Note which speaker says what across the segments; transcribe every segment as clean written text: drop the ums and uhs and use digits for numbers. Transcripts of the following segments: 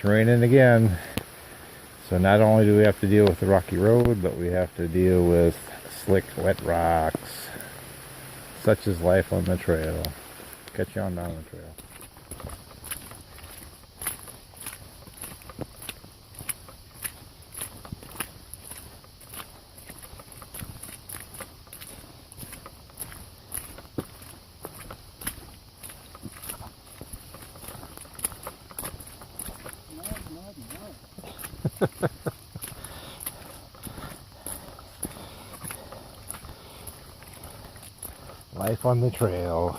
Speaker 1: It's raining again. So not only do we have to deal with the rocky road, but we have to deal with slick, wet rocks. Such is life on the trail. Catch you on down the trail. Life on the trail.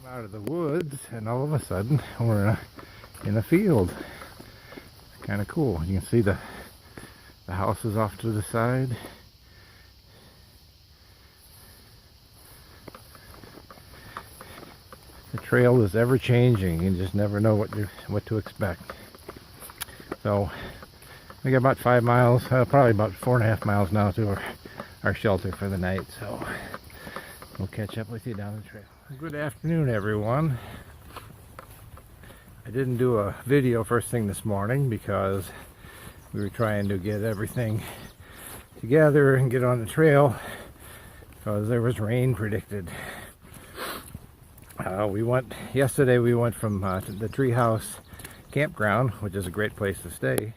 Speaker 1: Out of the woods, and all of a sudden we're in a field. Kind of cool. You can see the houses off to the side. The trail is ever changing. You just never know what to expect. So we got about 5 miles, probably about 4.5 miles now to our shelter for the night. So we'll catch up with you down the trail. Good afternoon, everyone. I didn't do a video first thing this morning because we were trying to get everything together and get on the trail because there was rain predicted. Yesterday we went from the Treehouse Campground, which is a great place to stay,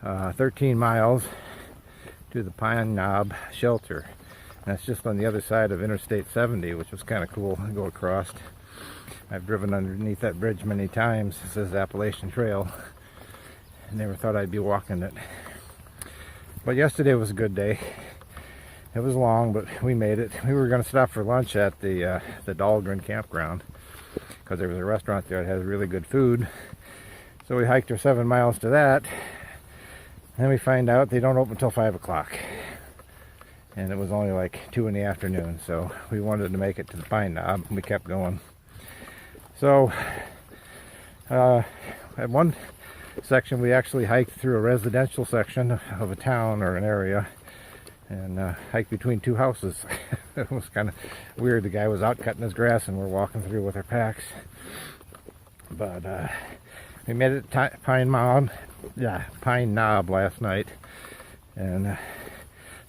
Speaker 1: 13 miles to the Pine Knob Shelter. And it's just on the other side of Interstate 70, which was kind of cool to go across. I've driven underneath that bridge many times. It says Appalachian Trail. I never thought I'd be walking it. But yesterday was a good day. It was long, but we made it. We were going to stop for lunch at the Dahlgren Campground because there was a restaurant there that has really good food. So we hiked our 7 miles to that. And then we find out they don't open until 5 o'clock. And it was only like 2 in the afternoon, so we wanted to make it to the Pine Knob, and we kept going. So at one section we actually hiked through a residential section of a town or an area and hiked between 2 houses. It was kind of weird. The guy was out cutting his grass and we're walking through with our packs. But we made it to Pine Knob last night, and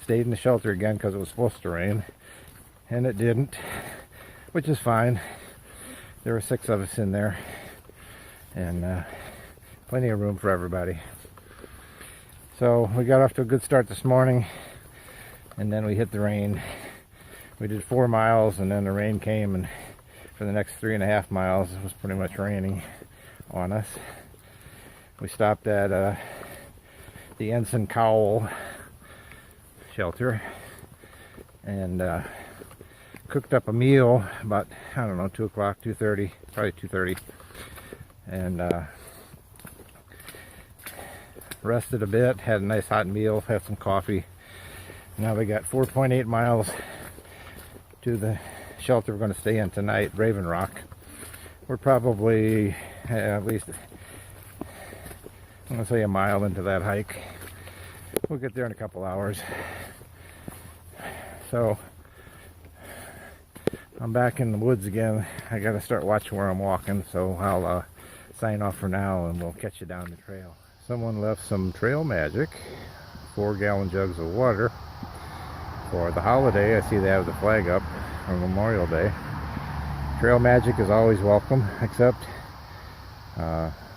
Speaker 1: stayed in the shelter again because it was supposed to rain, and it didn't, which is fine. There were 6 of us in there, and plenty of room for everybody. So we got off to a good start this morning, and then we hit the rain. We did 4 miles, and then the rain came, and for the next 3.5 miles it was pretty much raining on us. We stopped at the Ensign Cowell Shelter and cooked up a meal about, I don't know, 2 o'clock, 2:30, probably 2:30, and rested a bit, had a nice hot meal, had some coffee. Now we got 4.8 miles to the shelter we're going to stay in tonight, Raven Rock. We're probably at least, I'm going to say, a mile into that hike. We'll get there in a couple hours. So I'm back in the woods again. I got to start watching where I'm walking, so I'll sign off for now and we'll catch you down the trail. Someone left some Trail Magic, 4-gallon jugs of water for the holiday. I see they have the flag up for Memorial Day. Trail Magic is always welcome, except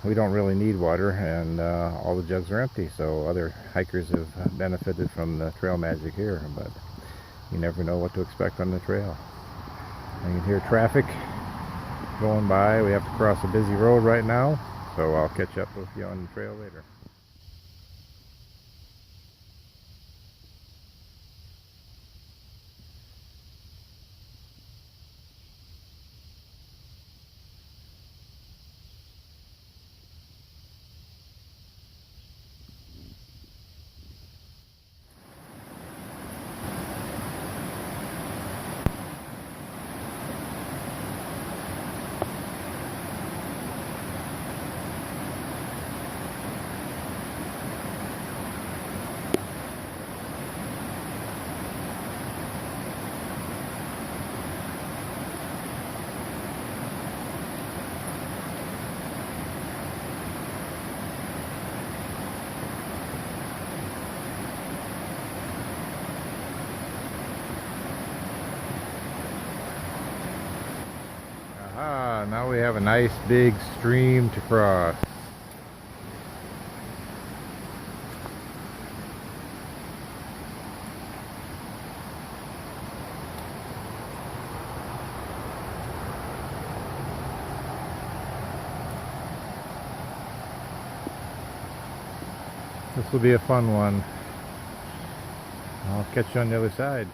Speaker 1: we don't really need water, and all the jugs are empty, so other hikers have benefited from the Trail Magic here, but you never know what to expect on the trail. You can hear traffic going by. We have to cross a busy road right now, so I'll catch up with you on the trail later. Now we have a nice big stream to cross. This will be a fun one. I'll catch you on the other side.